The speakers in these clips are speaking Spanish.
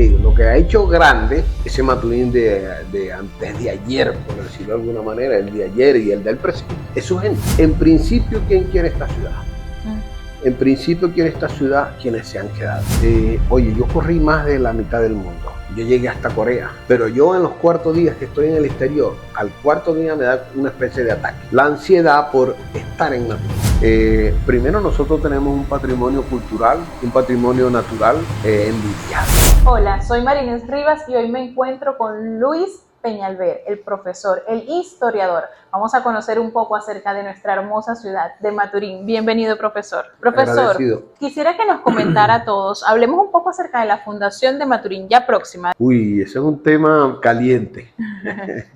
digo, lo que ha hecho grande ese Maturín de antes de ayer, por decirlo de alguna manera, el de ayer y el del presente, es su gente. En principio, ¿quién quiere esta ciudad? En principio quiere esta ciudad quienes se han quedado. Oye, yo corrí más de la mitad del mundo. Yo llegué hasta Corea, pero yo en los cuartos días que estoy en el exterior, al cuarto día me da una especie de ataque. La ansiedad por estar en Maturín. Primero, nosotros tenemos un patrimonio cultural, un patrimonio natural envidiable. Hola, soy Marinés Rivas y hoy me encuentro con Luis Peñalver, el profesor, el historiador. Vamos a conocer un poco acerca de nuestra hermosa ciudad de Maturín. Bienvenido, profesor. Profesor, agradecido. Quisiera que nos comentara a todos, hablemos un poco acerca de la fundación de Maturín, ya próxima. Uy, ese es un tema caliente,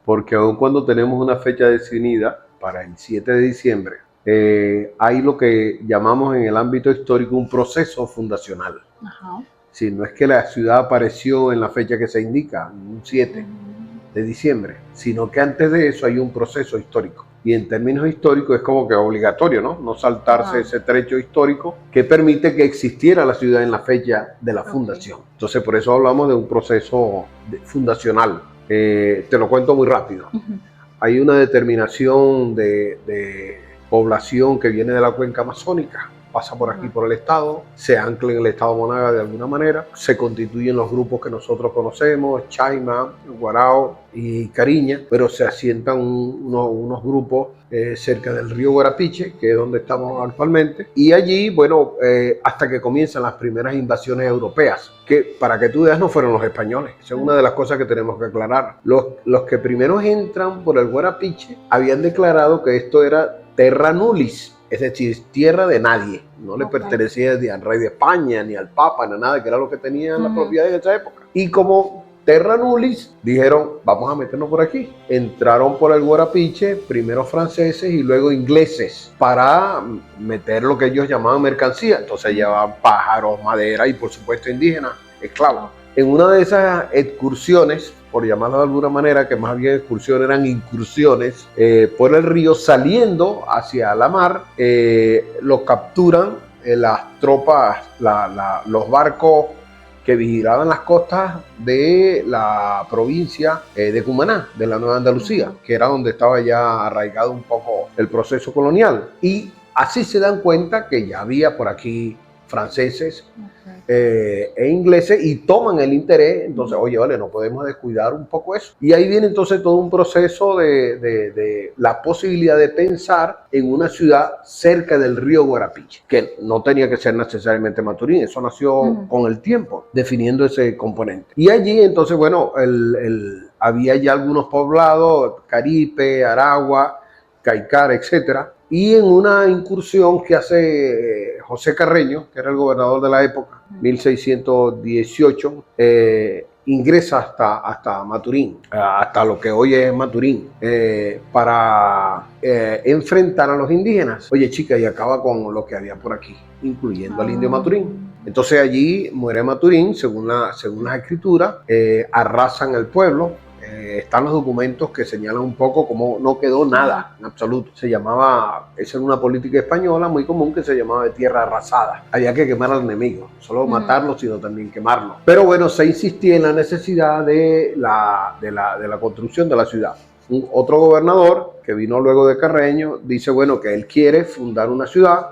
porque aun cuando tenemos una fecha definida para el 7 de diciembre, hay lo que llamamos en el ámbito histórico un proceso fundacional. Ajá. Si no es que la ciudad apareció en la fecha que se indica, un 7 de diciembre, sino que antes de eso hay un proceso histórico. Y en términos históricos es como que obligatorio, ¿no? No saltarse ese trecho histórico que permite que existiera la ciudad en la fecha de la fundación. Entonces, por eso hablamos de un proceso fundacional. Te lo cuento muy rápido. Hay una determinación de población que viene de la cuenca amazónica, pasa por aquí, por el estado, se ancla en el estado Monaga de alguna manera, se constituyen los grupos que nosotros conocemos, Chaima, Guarao y Cariña, pero se asientan unos grupos cerca del río Guarapiche, que es donde estamos actualmente, y allí, bueno, hasta que comienzan las primeras invasiones europeas, que para que tú veas no fueron los españoles. Esa es una de las cosas que tenemos que aclarar. Los que primero entran por el Guarapiche habían declarado que esto era terra nullis, es decir, tierra de nadie, no le pertenecía ni al rey de España, ni al papa, ni nada, que era lo que tenían la propiedad en esa época. Y como terra nullis, dijeron, vamos a meternos por aquí. Entraron por el Guarapiche, primero franceses y luego ingleses, para meter lo que ellos llamaban mercancía. Entonces llevaban pájaros, madera y por supuesto indígenas, esclavos. En una de esas excursiones, por llamarlo de alguna manera, que más bien excursiones eran incursiones, por el río saliendo hacia la mar, los capturan las tropas, los barcos que vigilaban las costas de la provincia de Cumaná, de la Nueva Andalucía, que era donde estaba ya arraigado un poco el proceso colonial. Y así se dan cuenta que ya había por aquí franceses e ingleses y toman el interés. Entonces, oye, vale, no podemos descuidar un poco eso. Y ahí viene entonces todo un proceso de la posibilidad de pensar en una ciudad cerca del río Guarapiche, que no tenía que ser necesariamente Maturín, eso nació con el tiempo, definiendo ese componente. Y allí entonces, bueno, había ya algunos poblados, Caripe, Aragua, Caicara, etcétera. Y en una incursión que hace José Carreño, que era el gobernador de la época, 1618, ingresa hasta Maturín, hasta lo que hoy es Maturín, para enfrentar a los indígenas. Oye, chica, y acaba con lo que había por aquí, incluyendo al indio Maturín. Entonces allí muere Maturín, según las escrituras, arrasan el pueblo. Están los documentos que señalan un poco cómo no quedó nada en absoluto. Se llamaba, esa era una política española muy común que se llamaba de tierra arrasada. Había que quemar al enemigo, no solo matarlo, sino también quemarlo. Pero bueno, se insistía en la necesidad de la construcción de la ciudad. Otro gobernador que vino luego de Carreño dice, bueno, que él quiere fundar una ciudad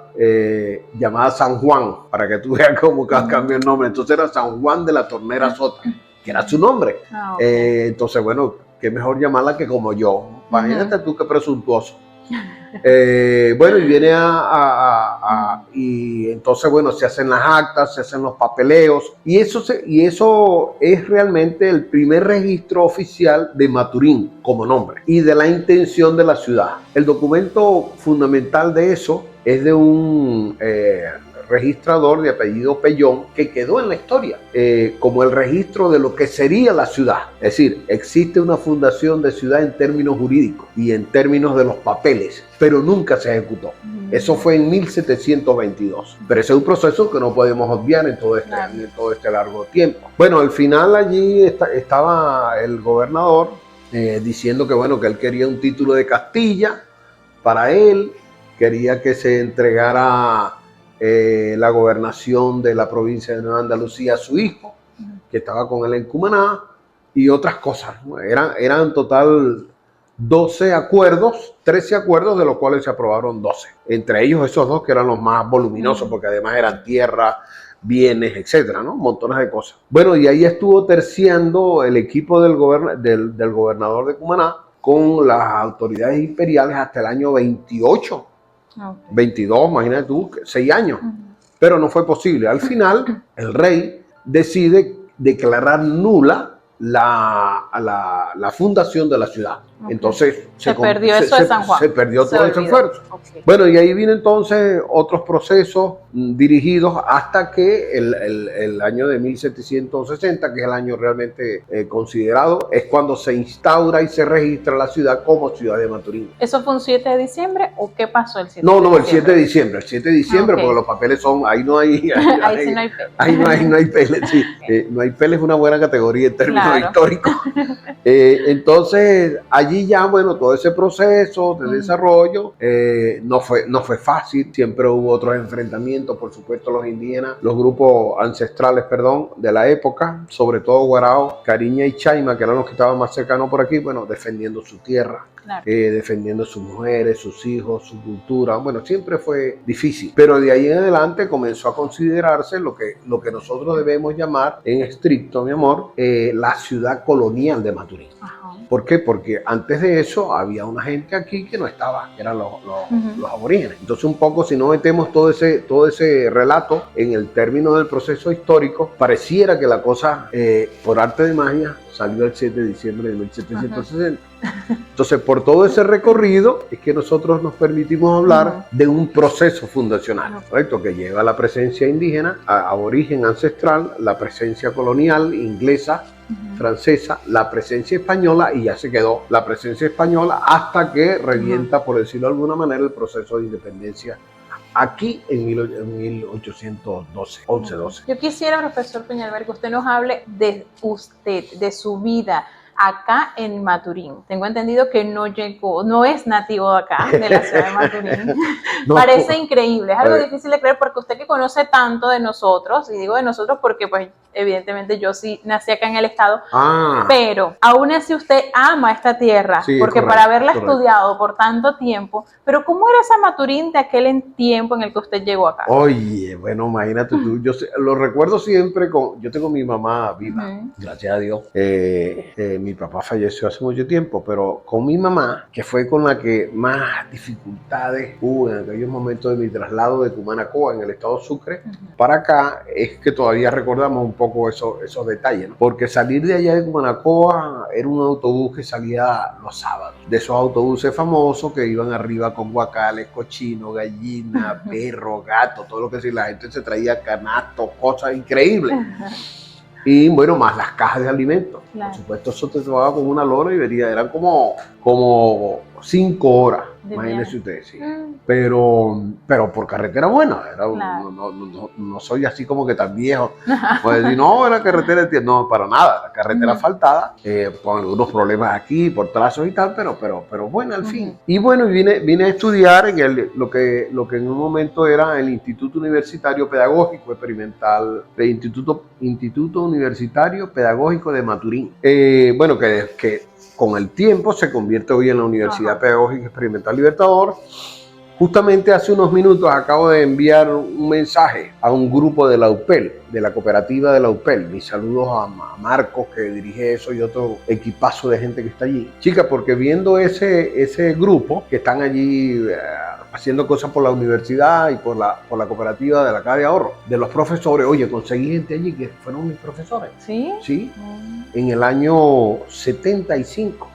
llamada San Juan, para que tú veas cómo cambió el nombre. Entonces era San Juan de la Tornera Sota, que era su nombre. Entonces, bueno, qué mejor llamarla que como yo. Imagínate tú qué presuntuoso. Bueno, y viene y entonces, bueno, se hacen las actas, se hacen los papeleos, y eso es realmente el primer registro oficial de Maturín como nombre y de la intención de la ciudad. El documento fundamental de eso es de un registrador de apellido Pellón, que quedó en la historia como el registro de lo que sería la ciudad. Es decir, existe una fundación de ciudad en términos jurídicos y en términos de los papeles, pero nunca se ejecutó. Eso fue en 1722. Pero ese es un proceso que no podemos obviar en todo este largo tiempo. Bueno, al final allí estaba el gobernador diciendo que, bueno, que él quería un título de Castilla para él, quería que se entregara la gobernación de la provincia de Nueva Andalucía a su hijo, que estaba con él en Cumaná, y otras cosas. Eran en total 12 acuerdos, 13 acuerdos, de los cuales se aprobaron 12. Entre ellos esos dos que eran los más voluminosos, porque además eran tierra, bienes, etcétera, ¿no? Montones de cosas. Bueno, y ahí estuvo terciando el equipo del gobernador de Cumaná con las autoridades imperiales hasta el año 28. 22, imagínate tú, 6 años. Pero no fue posible. Al final, el rey decide declarar nula la fundación de la ciudad. Entonces se perdió eso de San Juan. Se perdió todo ese esfuerzo. Bueno, y ahí vienen entonces otros procesos dirigidos hasta que el año de 1760, que es el año realmente considerado, es cuando se instaura y se registra la ciudad como ciudad de Maturín. ¿Eso fue un 7 de diciembre o qué pasó el 7 de diciembre? No, el 7 de diciembre. El 7 de diciembre, porque los papeles son, ahí no hay... Ahí sí no hay pele. Ahí no hay pele, sí. No hay pele es una buena categoría en términos históricos. Entonces, allí ya, bueno, todo ese proceso de desarrollo no fue fácil, siempre hubo otros enfrentamientos, por supuesto los indígenas, los grupos ancestrales, de la época, sobre todo Guarao, Cariña y Chaima, que eran los que estaban más cercanos por aquí, bueno, defendiendo su tierra. Defendiendo sus mujeres, sus hijos, su cultura. Bueno, siempre fue difícil, pero de ahí en adelante comenzó a considerarse lo que nosotros debemos llamar en estricto, mi amor, la ciudad colonial de Maturín. ¿Por qué? Porque antes de eso había una gente aquí que no estaba, que eran los aborígenes. Entonces, un poco, si no metemos todo ese relato en el término del proceso histórico, pareciera que la cosa, por arte de magia, salió el 7 de diciembre de 1760. Entonces, por todo ese recorrido es que nosotros nos permitimos hablar de un proceso fundacional, ¿correcto? Que lleva la presencia indígena, aborigen ancestral, la presencia colonial inglesa, francesa, la presencia española, y ya se quedó la presencia española hasta que revienta, por decirlo de alguna manera, el proceso de independencia aquí en 1812, 11-12. Yo quisiera, profesor Peñalver, que usted nos hable de usted, de su vida acá en Maturín. Tengo entendido que no es nativo de acá, de la ciudad de Maturín. No, parece increíble, es algo difícil de creer, porque usted que conoce tanto de nosotros, y digo de nosotros porque pues evidentemente yo sí nací acá en el estado, pero aún así usted ama esta tierra, porque para haberla estudiado por tanto tiempo, pero ¿cómo era esa Maturín de aquel tiempo en el que usted llegó acá? Oye, bueno, imagínate tú, yo lo recuerdo siempre yo tengo mi mamá viva, gracias a Dios. Mi papá falleció hace mucho tiempo, pero con mi mamá, que fue con la que más dificultades hubo en aquellos momentos de mi traslado de Cumanacoa, en el estado Sucre, para acá, es que todavía recordamos un poco esos detalles, ¿no? Porque salir de allá de Cumanacoa era un autobús que salía los sábados, de esos autobuses famosos que iban arriba con guacales, cochino, gallina, perro, gato, todo lo que sí, la gente se traía canastos, cosas increíbles. Y bueno, más las cajas de alimentos. Por supuesto, eso te tomaba con una lona y vería, eran como 5 horas, imagínense ustedes, sí. Pero por carretera buena, no soy así como que tan viejo, pues decir, no, era carretera, no, para nada, la carretera asfaltada, con algunos problemas aquí, por trazos y tal, pero bueno, al fin. Y bueno, vine a estudiar en lo que en un momento era el Instituto Universitario Pedagógico Experimental, el Instituto Universitario Pedagógico de Maturín. Bueno, que con el tiempo se convierte hoy en la Universidad Pedagógica Experimental Libertador. Justamente hace unos minutos acabo de enviar un mensaje a un grupo de la UPEL, de la cooperativa de la UPEL. Mis saludos a Marcos, que dirige eso, y otro equipazo de gente que está allí. Chicas, porque viendo ese grupo que están allí haciendo cosas por la universidad y por la cooperativa de la Caja de Ahorro, de los profesores, oye, conseguí gente allí que fueron mis profesores. ¿Sí? Sí. En el año 75.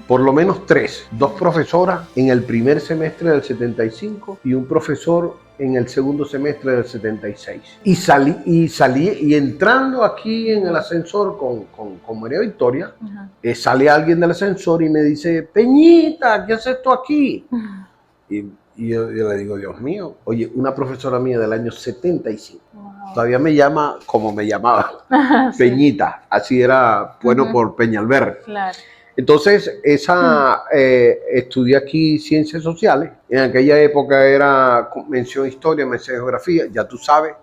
Por lo menos 3, 2 profesoras en el primer semestre del 75 y un profesor en el segundo semestre del 76. Y salí y entrando aquí en el ascensor con María Victoria, sale alguien del ascensor y me dice, Peñita, ¿qué haces tú aquí? Y yo le digo, Dios mío, oye, una profesora mía del año 75, todavía me llama como me llamaba, Peñita, así era, bueno, por Peñalver. Claro. Entonces, estudié aquí Ciencias Sociales. En aquella época era mención Historia, mención Geografía, ya tú sabes.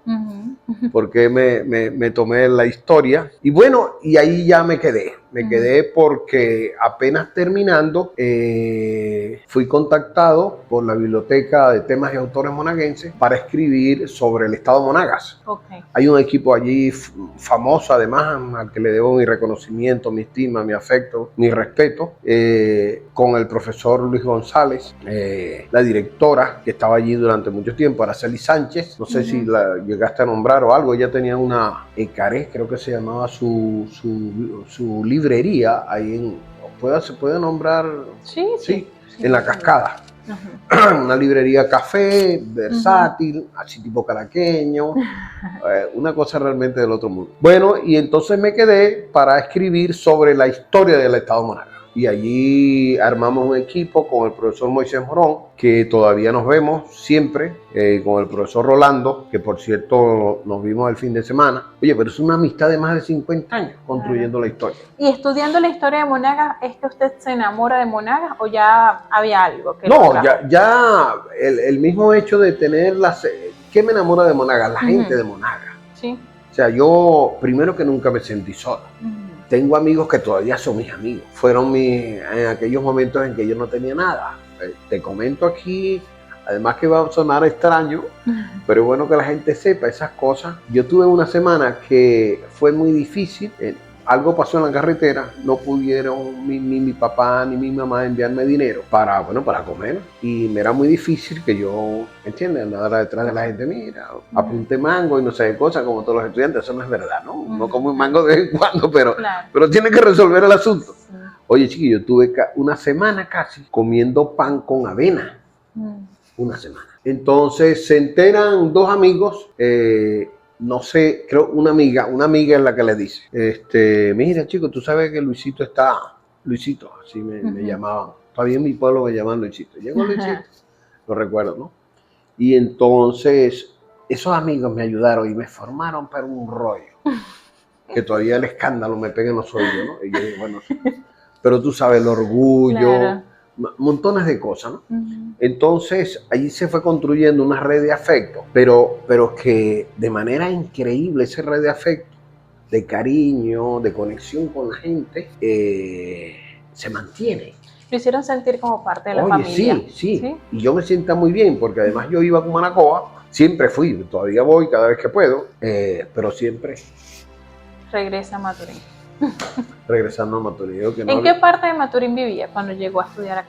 Porque me tomé la historia. Y bueno, y ahí ya me quedé. Me quedé porque apenas terminando, fui contactado por la Biblioteca de Temas y Autores Monaguenses para escribir sobre el estado de Monagas. Okay. Hay un equipo allí famoso, además, al que le debo mi reconocimiento, mi estima, mi afecto, mi respeto, con el profesor Luis González, la directora que estaba allí durante mucho tiempo, Araceli Sánchez. No sé si la llegaste a nombrar o algo. Ella tenía una Ecaré, creo que se llamaba su librería ahí se puede nombrar. Sí, en La Cascada. Una librería café, versátil, así tipo caraqueño, una cosa realmente del otro mundo. Bueno, y entonces me quedé para escribir sobre la historia del estado de Monagas. Y allí armamos un equipo con el profesor Moisés Morón, que todavía nos vemos siempre, con el profesor Rolando, que por cierto nos vimos el fin de semana. Oye, pero es una amistad de más de 50 años construyendo la historia. Y estudiando la historia de Monagas, ¿es que usted se enamora de Monagas o ya había algo que No, ya el mismo hecho de tener ¿qué me enamora de Monagas? La gente de Monagas. Sí. O sea, yo primero que nunca me sentí solo. Tengo amigos que todavía son mis amigos. Fueron en aquellos momentos en que yo no tenía nada. Te comento aquí, además que va a sonar extraño, pero es bueno que la gente sepa esas cosas. Yo tuve una semana que fue muy difícil. Algo pasó en la carretera, no pudieron ni mi papá ni mi mamá enviarme dinero para comer. Y me era muy difícil que yo, ¿entiendes? Andara detrás de la gente, mira, apunte mango y no sé qué cosas, como todos los estudiantes. Eso no es verdad, ¿no? No como un mango de vez en cuando, pero tiene que resolver el asunto. Oye, chiquillo, yo tuve una semana casi comiendo pan con avena. Una semana. Entonces se enteran dos amigos, no sé, creo una amiga es la que le dice, mira chico, tú sabes que Luisito, así me llamaban, todavía en mi pueblo me llaman Luisito, llegó Luisito, lo recuerdo, ¿no? Y entonces esos amigos me ayudaron y me formaron para un rollo, que todavía el escándalo me pega en los oídos, ¿no? Y yo digo, bueno, pero tú sabes, el orgullo, montones de cosas, ¿no? Entonces, allí se fue construyendo una red de afecto, pero que de manera increíble esa red de afecto, de cariño, de conexión con la gente, se mantiene. Lo hicieron sentir como parte de la familia. Sí. Y yo me siento muy bien, porque además yo iba con Manacoa, siempre fui, todavía voy cada vez que puedo, pero siempre regresa a Maturín. Regresando a Maturín. ¿En qué parte de Maturín vivía cuando llegó a estudiar acá?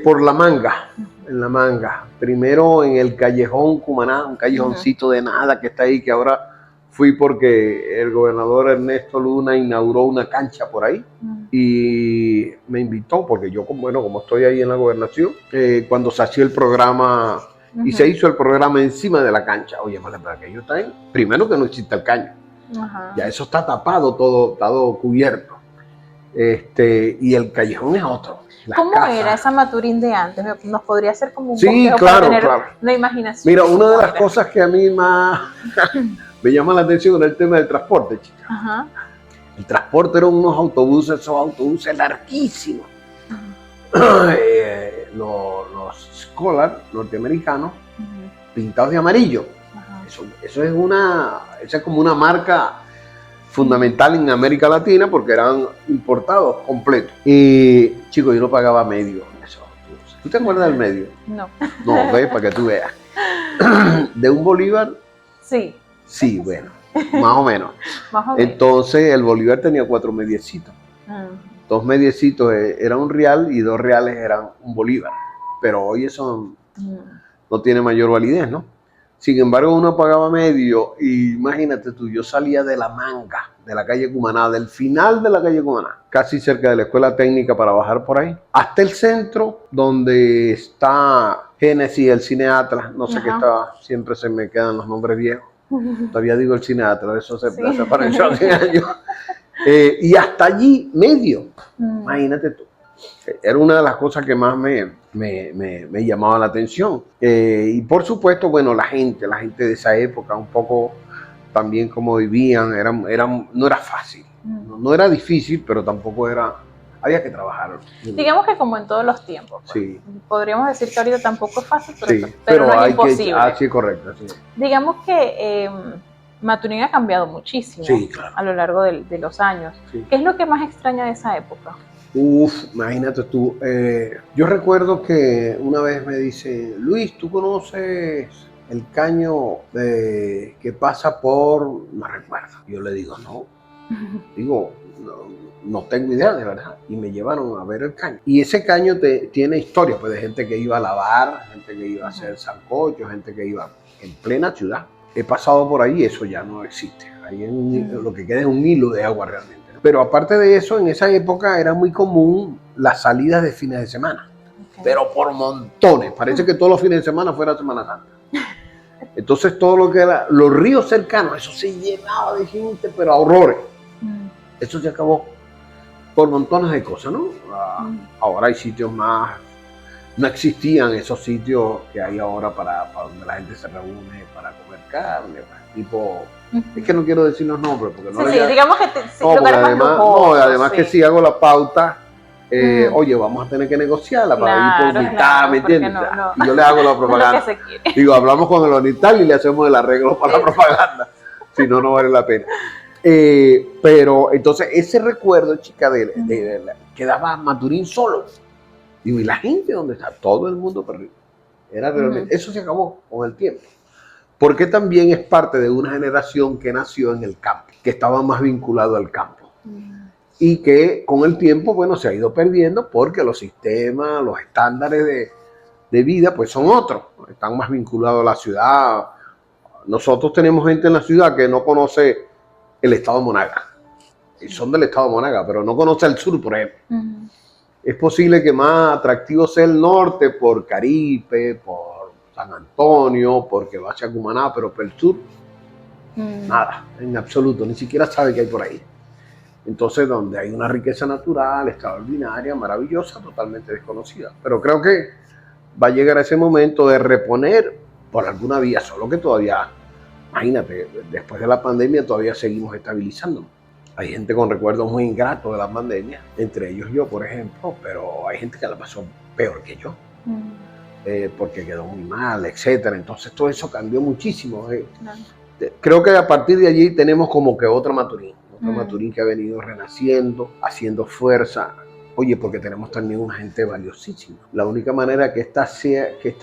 Por La Manga, en La Manga. Primero en el Callejón Cumaná, un callejoncito de nada que está ahí, que ahora fui porque el gobernador Ernesto Luna inauguró una cancha por ahí y me invitó, porque yo, como estoy ahí en la gobernación, cuando se hacía el programa y se hizo el programa encima de la cancha. Oye, para que yo está ahí, primero que no existe el caño. Ya eso está tapado, todo cubierto. Y el callejón es otro. ¿Cómo era esa Maturín de antes? ¿Nos podría hacer como un sí, claro, para tener una imaginación? Mira, una de las cosas que a mí más me llama la atención es el tema del transporte, chica. El transporte eran unos autobuses, esos autobuses larguísimos. Los Scholar norteamericanos, pintados de amarillo. Eso es como una marca fundamental en América Latina, porque eran importados completos. Y chicos, yo no pagaba medio en esos autobuses. ¿Tú te acuerdas del medio? No. No, ve, para que tú veas. ¿De un bolívar? Sí. Sí, bueno, más o menos. Entonces el bolívar tenía 4 mediecitos. 2 mediecitos era un real y 2 reales eran un bolívar. Pero hoy eso no tiene mayor validez, ¿no? Sin embargo, uno pagaba medio y imagínate tú, yo salía de La Manga, de la calle Cumaná, del final de la calle Cumaná, casi cerca de la escuela técnica para bajar por ahí, hasta el centro donde está Génesis, el Cine Atlas, no sé qué estaba, siempre se me quedan los nombres viejos, todavía digo el Cine Atlas, eso se desapareció hace años, y hasta allí medio, imagínate tú. Era una de las cosas que más me llamaba la atención. Y por supuesto, bueno, la gente de esa época, un poco también como vivían, no era fácil. No era difícil, pero tampoco era... había que trabajar. Digamos que como en todos los tiempos. Pues. Sí. Podríamos decir que ahorita tampoco es fácil, pero, Sí, pero no es hay imposible. sí, correcto. Sí. Digamos que Maturín ha cambiado muchísimo Sí, claro. a lo largo de los años. Sí. ¿Qué es lo que más extraña de esa época? Imagínate tú. Yo recuerdo que una vez me dice, Luis, ¿tú conoces el caño que pasa por, no recuerdo? Yo le digo, no. Digo, no tengo idea de verdad. Y me llevaron a ver el caño. Y ese caño tiene historia, pues, de gente que iba a lavar, gente que iba a hacer sancocho, gente que iba en plena ciudad. He pasado por ahí, eso ya no existe. Ahí lo que queda es un hilo de agua realmente. Pero aparte de eso, en esa época era muy común las salidas de fines de semana. Okay. Pero por montones. Parece que todos los fines de semana fuera Semana Santa. Entonces todo lo que era, los ríos cercanos, eso se llenaba de gente, pero a horrores. Eso se acabó por montones de cosas, ¿no? Ahora hay sitios más, no existían esos sitios que hay ahora para donde la gente se reúne para comer carne, tipo, es que no quiero decir los nombres porque no sí, digamos que además que si hago la pauta, oye, vamos a tener que negociarla para ir por mitad, ¿me entiendes? No. Y yo le hago la propaganda. Digo, hablamos con el ONITAL y le hacemos el arreglo para la propaganda, si no, no vale la pena. Pero entonces ese recuerdo, chica, quedaba Maturín solo. Digo, ¿y la gente dónde está? Todo el mundo perdido. Era realmente, eso se acabó con el tiempo. Porque también es parte de una generación que nació en el campo, que estaba más vinculado al campo. Y que con el tiempo, bueno, se ha ido perdiendo porque los sistemas, los estándares de vida, pues son otros. Están más vinculados a la ciudad. Nosotros tenemos gente en la ciudad que no conoce el estado de Monaga. Y son del estado de Monaga, pero no conoce el sur, por ejemplo. Es posible que más atractivo sea el norte por Caripe, por San Antonio, porque va hacia Cumaná, pero por el sur, nada, en absoluto, ni siquiera sabe qué hay por ahí. Entonces, donde hay una riqueza natural, extraordinaria, maravillosa, totalmente desconocida. Pero creo que va a llegar ese momento de reponer por alguna vía, solo que todavía, imagínate, después de la pandemia todavía seguimos estabilizándonos. Hay gente con recuerdos muy ingratos de la pandemia, entre ellos yo, por ejemplo, pero hay gente que la pasó peor que yo, porque quedó muy mal, etcétera. Entonces todo eso cambió muchísimo. Creo que a partir de allí tenemos como que otra Maturín que ha venido renaciendo, haciendo fuerza. Oye, porque tenemos también una gente valiosísima. La única manera que esta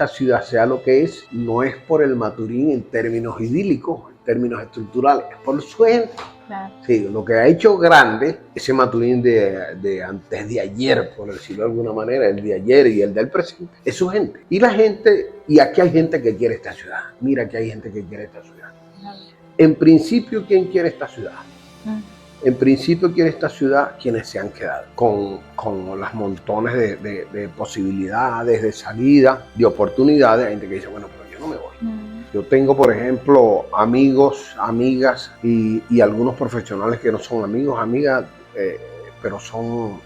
ciudad sea lo que es, no es por el Maturín en términos idílicos, en términos estructurales, es por su gente. Claro. Sí, lo que ha hecho grande ese Maturín de antes de ayer, por decirlo de alguna manera, el de ayer y el del presente, es su gente. Y la gente, y aquí hay gente que quiere esta ciudad. Mira que hay gente que quiere esta ciudad. Claro. En principio, ¿quién quiere esta ciudad? En principio quiere esta ciudad quienes se han quedado, con las montones de posibilidades, de salida, de oportunidades. Hay gente que dice, bueno, pero yo no me voy. Yo tengo, por ejemplo, amigos, amigas y algunos profesionales que no son amigos, amigas, pero son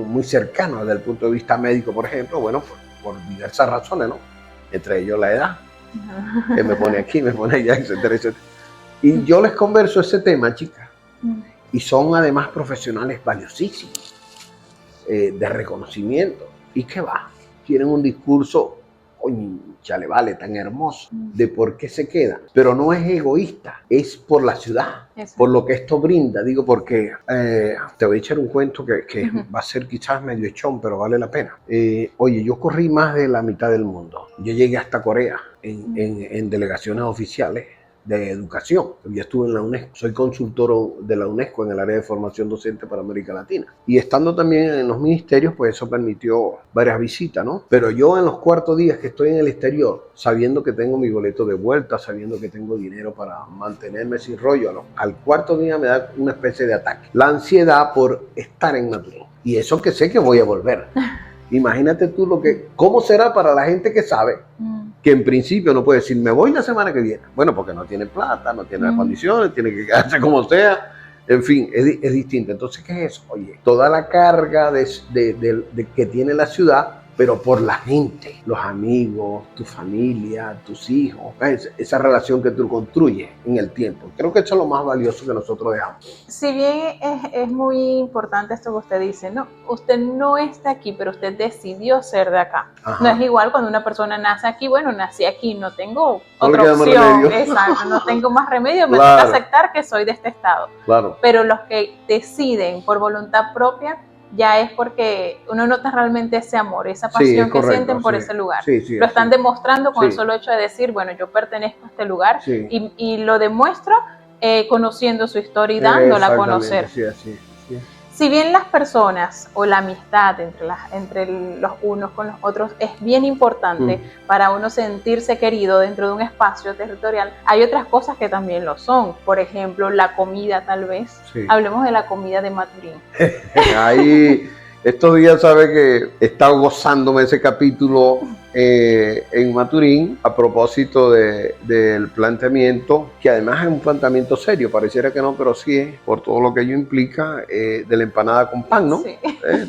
muy cercanos desde el punto de vista médico, por ejemplo, bueno, por diversas razones, ¿no? Entre ellos la edad, que me pone aquí, me pone allá, etcétera, etcétera. Y yo les converso ese tema, chicas, y son además profesionales valiosísimos, de reconocimiento. ¿Y qué va? Tienen un discurso, oye, chale, vale, tan hermoso, de por qué se queda. Pero no es egoísta, es por la ciudad, por lo que esto brinda. Digo, porque te voy a echar un cuento que va a ser quizás medio echón, pero vale la pena. Oye, yo corrí más de la mitad del mundo. Yo llegué hasta Corea en delegaciones oficiales de educación. Yo estuve en la UNESCO, soy consultor de la UNESCO en el área de formación docente para América Latina. Y estando también en los ministerios, pues eso permitió varias visitas, ¿no? Pero yo en los cuartos días que estoy en el exterior, sabiendo que tengo mi boleto de vuelta, sabiendo que tengo dinero para mantenerme sin rollo, al cuarto día me da una especie de ataque. La ansiedad por estar en Maturín. Y eso que sé que voy a volver. Imagínate tú cómo será para la gente que sabe que en principio no puede decir, me voy la semana que viene. Bueno, porque no tiene plata, no tiene las condiciones, tiene que quedarse como sea. En fin, es distinto. Entonces, ¿qué es eso? Oye, toda la carga de que tiene la ciudad pero por la gente, los amigos, tu familia, tus hijos, esa relación que tú construyes en el tiempo. Creo que eso es lo más valioso que nosotros dejamos. Si bien es muy importante esto que usted dice, no, usted no está aquí, pero usted decidió ser de acá. Ajá. No es igual cuando una persona nace aquí, bueno, nací aquí, no tengo No otra le queda más opción, remedio. exacto, no tengo más remedio, me Claro. toca aceptar que soy de este estado. Claro. Pero los que deciden por voluntad propia, ya es porque uno nota realmente ese amor, esa pasión que sienten por ese lugar. Lo están demostrando con el solo hecho de decir, bueno, yo pertenezco a este lugar y lo demuestro conociendo su historia y dándola a conocer. Sí, así. Si bien las personas o la amistad entre los unos con los otros es bien importante para uno sentirse querido dentro de un espacio territorial, hay otras cosas que también lo son. Por ejemplo, la comida tal vez. Hablemos de la comida de Maturín. Ahí, estos días sabe que he estado gozándome ese capítulo en Maturín a propósito del planteamiento, que además es un planteamiento serio, pareciera que no, pero sí es, por todo lo que ello implica, de la empanada con pan, ¿no? Sí.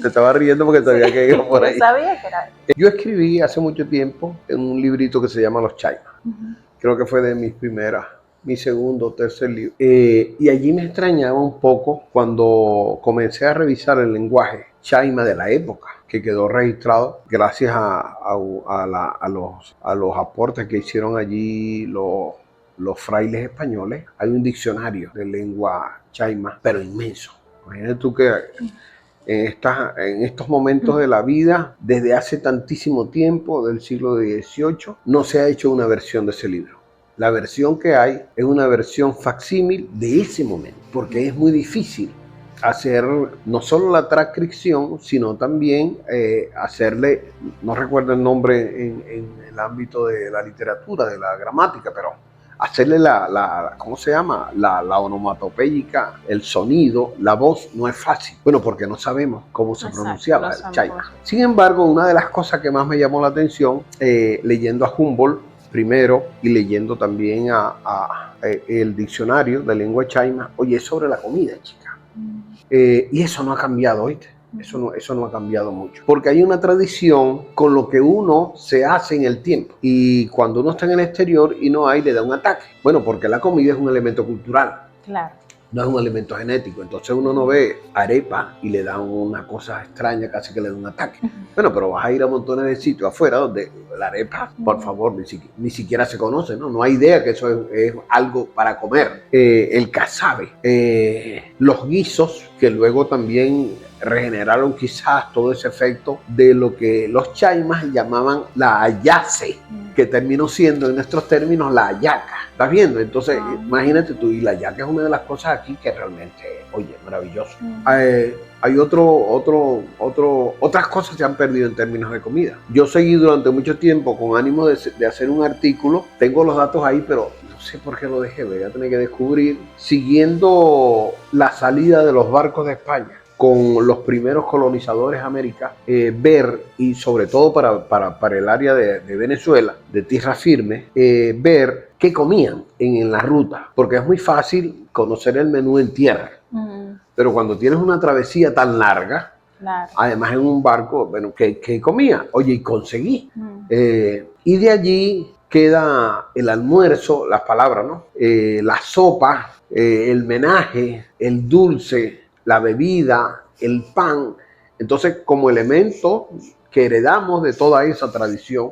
Te estaba riendo porque sabía que iba por ahí. Yo sabía que era. Yo escribí hace mucho tiempo en un librito que se llama Los Chaimas. Creo que fue de mi segundo o tercer libro. Y allí me extrañaba un poco cuando comencé a revisar el lenguaje chaima de la época, que quedó registrado gracias a los aportes que hicieron allí los frailes españoles. Hay un diccionario de lengua chaima, pero inmenso. Imagínate tú que en estos momentos de la vida, desde hace tantísimo tiempo, del siglo XVIII, no se ha hecho una versión de ese libro. La versión que hay es una versión facsímil de ese momento, porque es muy difícil hacer no solo la transcripción, sino también hacerle, no recuerdo el nombre en el ámbito de la literatura, de la gramática, pero hacerle ¿cómo se llama? La onomatopéyica, el sonido, la voz, no es fácil. Bueno, porque no sabemos cómo se pronunciaba el chaima. Sin embargo, una de las cosas que más me llamó la atención, leyendo a Humboldt primero y leyendo también el diccionario de lengua chaima, oye, es sobre la comida, chica. Y eso no ha cambiado, ¿oíste? Eso no ha cambiado mucho. Porque hay una tradición con lo que uno se hace en el tiempo. Y cuando uno está en el exterior y no hay, le da un ataque. Bueno, porque la comida es un elemento cultural. Claro. No es un elemento genético. Entonces uno no ve arepa y le da una cosa extraña, casi que le da un ataque. Bueno, pero vas a ir a montones de sitios afuera donde la arepa, por favor, ni siquiera se conoce, ¿no? No hay idea que eso es algo para comer. El casabe, los guisos, que luego también regeneraron quizás todo ese efecto de lo que los chaimas llamaban la ayace, que terminó siendo en nuestros términos la hallaca. ¿Estás viendo? Entonces, imagínate tú, y la hallaca es una de las cosas aquí que realmente, oye, maravilloso. Hay otras cosas que se han perdido en términos de comida. Yo seguí durante mucho tiempo con ánimo de hacer un artículo, tengo los datos ahí, pero no sé por qué lo dejé, voy a tener que descubrir, siguiendo la salida de los barcos de España con los primeros colonizadores de América, ver, y sobre todo para el área de Venezuela, de tierra firme, ver qué comían en la ruta, porque es muy fácil conocer el menú en tierra, pero cuando tienes una travesía tan larga, además en un barco, bueno, ¿qué comía? Oye, y conseguí. Y de allí queda el almuerzo, las palabras, ¿no? La sopa, el menaje, el dulce, la bebida, el pan. Entonces, como elemento que heredamos de toda esa tradición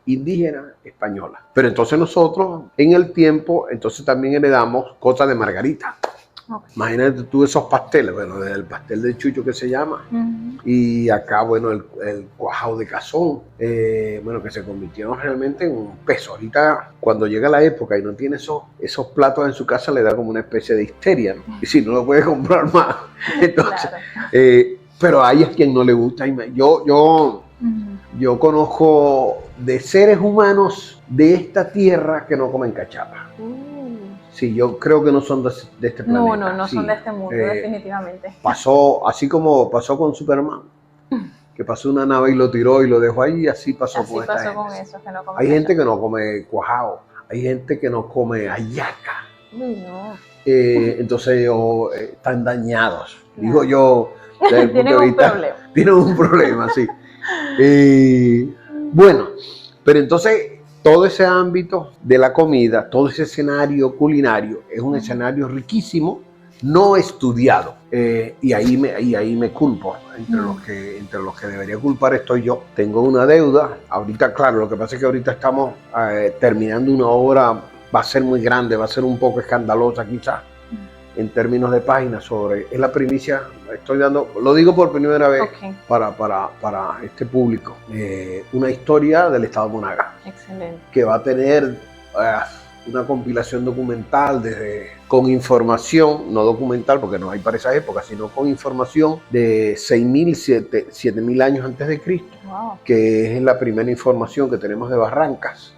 indígena española. Pero entonces nosotros, en el tiempo, entonces también heredamos cosas de margarita. Imagínate tú esos pasteles, bueno, el pastel de chucho que se llama, y acá, bueno, el cuajado de cazón, bueno, que se convirtieron realmente en un peso. Ahorita, cuando llega la época y no tiene esos platos en su casa, le da como una especie de histeria, ¿no? Y si no lo puede comprar más. Entonces, pero hay a quien no le gusta. Yo conozco de seres humanos de esta tierra que no comen cachapa. Sí, yo creo que no son de este planeta. No son de este mundo, definitivamente. Pasó, así como pasó con Superman, que pasó una nave y lo tiró y lo dejó ahí, así pasó con esta gente. Con eso, que no come hay gente que no come cuajado, hay gente que no come hallaca. No. Entonces están dañados. Claro. Digo yo, tienen un problema. Tienen un problema, sí. Bueno, pero entonces todo ese ámbito de la comida, todo ese escenario culinario es un escenario riquísimo, no estudiado. Y ahí me culpo. Entre los que debería culpar estoy yo. Tengo una deuda. Ahorita, claro, lo que pasa es que ahorita estamos terminando una obra, va a ser muy grande, va a ser un poco escandalosa quizás en términos de páginas sobre, es la primicia, estoy dando, lo digo por primera vez para este público, una historia del estado de Monagas. Excelente. Que va a tener una compilación documental con información, no documental porque no hay para esa época, sino con información de 6.000, 7.000 años antes de Cristo, que es la primera información que tenemos de Barrancas,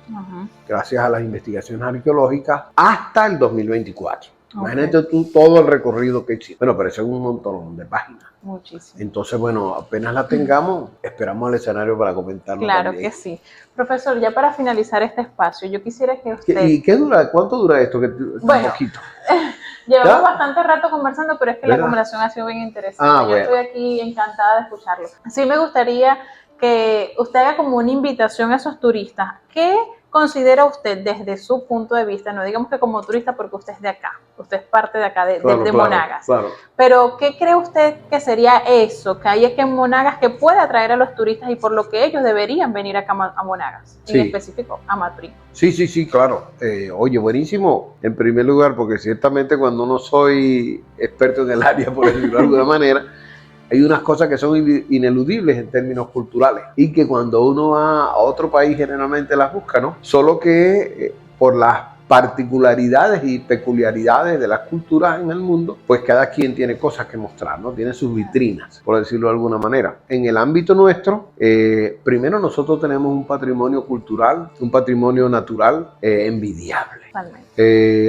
gracias a las investigaciones arqueológicas, hasta el 2024. Imagínate tú todo el recorrido que hicimos. Bueno, pero eso es un montón de páginas. Muchísimo. Entonces, bueno, apenas la tengamos, esperamos el escenario para comentarlo. Claro también. que sí. Profesor, ya para finalizar este espacio, yo quisiera que usted... ¿Y qué dura? ¿Cuánto dura esto? Bueno, un poquito. Llevamos bastante rato conversando, pero es que ¿verdad? La conversación ha sido bien interesante. Yo estoy aquí encantada de escucharlo. Sí me gustaría que usted haga como una invitación a esos turistas. ¿Qué considera usted desde su punto de vista? No digamos que como turista porque usted es de acá, usted es parte de acá, de Monagas. Claro. Pero ¿qué cree usted que sería eso, que hay aquí en Monagas que puede atraer a los turistas y por lo que ellos deberían venir acá a Monagas, en específico a Maturín? Sí, claro. Oye, buenísimo, en primer lugar, porque ciertamente cuando no soy experto en el área, por decirlo de alguna manera, hay unas cosas que son ineludibles en términos culturales y que cuando uno va a otro país generalmente las busca, ¿no? Solo que por las particularidades y peculiaridades de las culturas en el mundo, pues cada quien tiene cosas que mostrar, ¿no? Tiene sus vitrinas, por decirlo de alguna manera. En el ámbito nuestro, primero nosotros tenemos un patrimonio cultural, un patrimonio natural envidiable.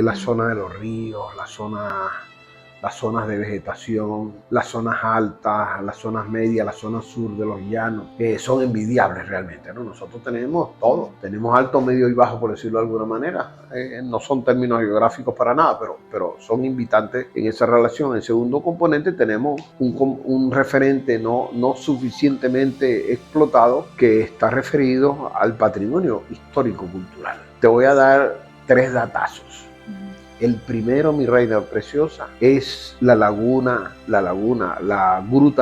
La zona de los ríos, las zonas de vegetación, las zonas altas, las zonas medias, la zona sur de los llanos, son envidiables realmente, ¿no? Nosotros tenemos todo, tenemos alto, medio y bajo, por decirlo de alguna manera. No son términos geográficos para nada, pero son invitantes en esa relación. En segundo componente tenemos un referente no suficientemente explotado que está referido al patrimonio histórico-cultural. Te voy a dar 3 datazos. El primero, mi reina preciosa, es la Gruta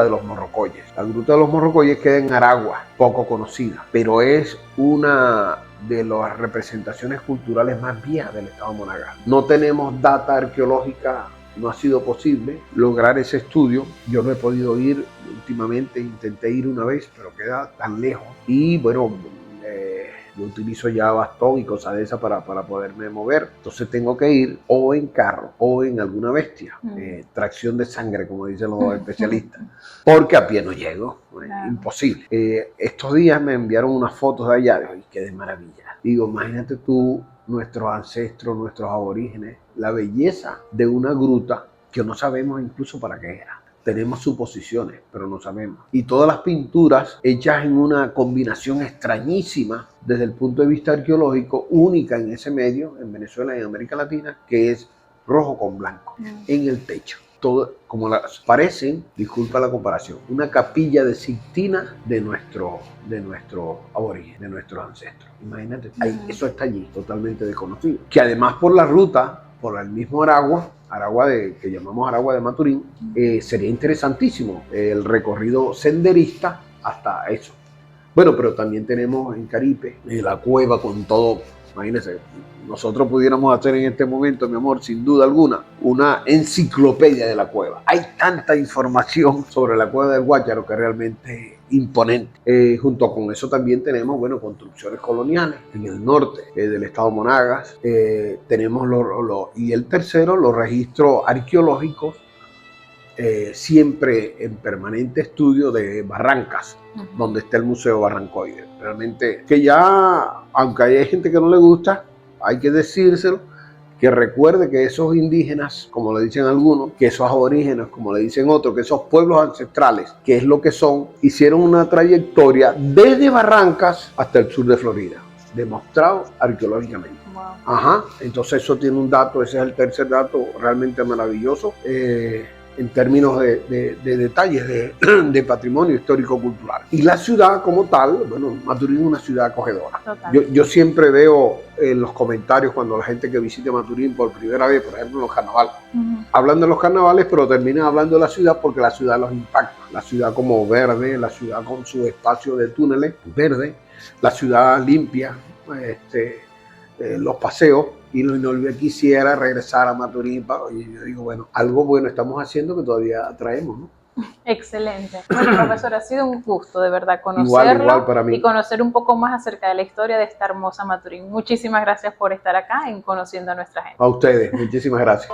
de los Morrocoyes. La Gruta de los Morrocoyes queda en Aragua, poco conocida, pero es una de las representaciones culturales más viejas del estado de Monagas. No tenemos data arqueológica, no ha sido posible lograr ese estudio. Yo no he podido ir últimamente, intenté ir una vez, pero queda tan lejos. Y bueno, yo utilizo ya bastón y cosas de esas para poderme mover. Entonces tengo que ir o en carro o en alguna bestia. Tracción de sangre, como dicen los especialistas. Porque a pie no llego. Imposible. Estos días me enviaron unas fotos de allá. Y qué de maravilla. Digo, imagínate tú, nuestros ancestros, nuestros aborígenes, la belleza de una gruta que no sabemos incluso para qué era. Tenemos suposiciones, pero no sabemos. Y todas las pinturas hechas en una combinación extrañísima desde el punto de vista arqueológico, única en ese medio, en Venezuela y en América Latina, que es rojo con blanco, en el techo. Todo, como parecen, disculpa la comparación, una capilla de Sixtina de nuestro aborigen, de nuestros ancestros. Imagínate, eso está allí, totalmente desconocido. Que además por la ruta, por el mismo Aragua que llamamos Aragua de Maturín, sería interesantísimo el recorrido senderista hasta eso. Bueno, pero también tenemos en Caripe la cueva con todo. Imagínense, nosotros pudiéramos hacer en este momento, mi amor, sin duda alguna, una enciclopedia de la cueva. Hay tanta información sobre la cueva del Guácharo que realmente es imponente. Junto con eso también tenemos, bueno, construcciones coloniales en el norte del estado de Monagas. Tenemos y el tercero, los registros arqueológicos, siempre en permanente estudio de Barrancas, donde está el Museo Barrancoide. Realmente, que ya, aunque hay gente que no le gusta, hay que decírselo, que recuerde que esos indígenas, como le dicen algunos, que esos aborígenes, como le dicen otros, que esos pueblos ancestrales, que es lo que son, hicieron una trayectoria desde Barrancas hasta el sur de Florida, demostrado arqueológicamente. Entonces eso tiene un dato, ese es el tercer dato realmente maravilloso. en términos de detalles de patrimonio histórico-cultural. Y la ciudad como tal, bueno, Maturín es una ciudad acogedora. Yo siempre veo en los comentarios cuando la gente que visite Maturín por primera vez, por ejemplo en los carnavales, hablan de los carnavales, pero terminan hablando de la ciudad porque la ciudad los impacta. La ciudad como verde, la ciudad con su espacio de túneles verde, la ciudad limpia, los paseos. Y yo quisiera regresar a Maturín y yo digo, bueno, algo bueno estamos haciendo que todavía traemos, ¿no? Excelente. Bueno, profesor, ha sido un gusto de verdad conocerlo igual para mí. Y conocer un poco más acerca de la historia de esta hermosa Maturín. Muchísimas gracias por estar acá en Conociendo a Nuestra Gente. A ustedes, muchísimas gracias.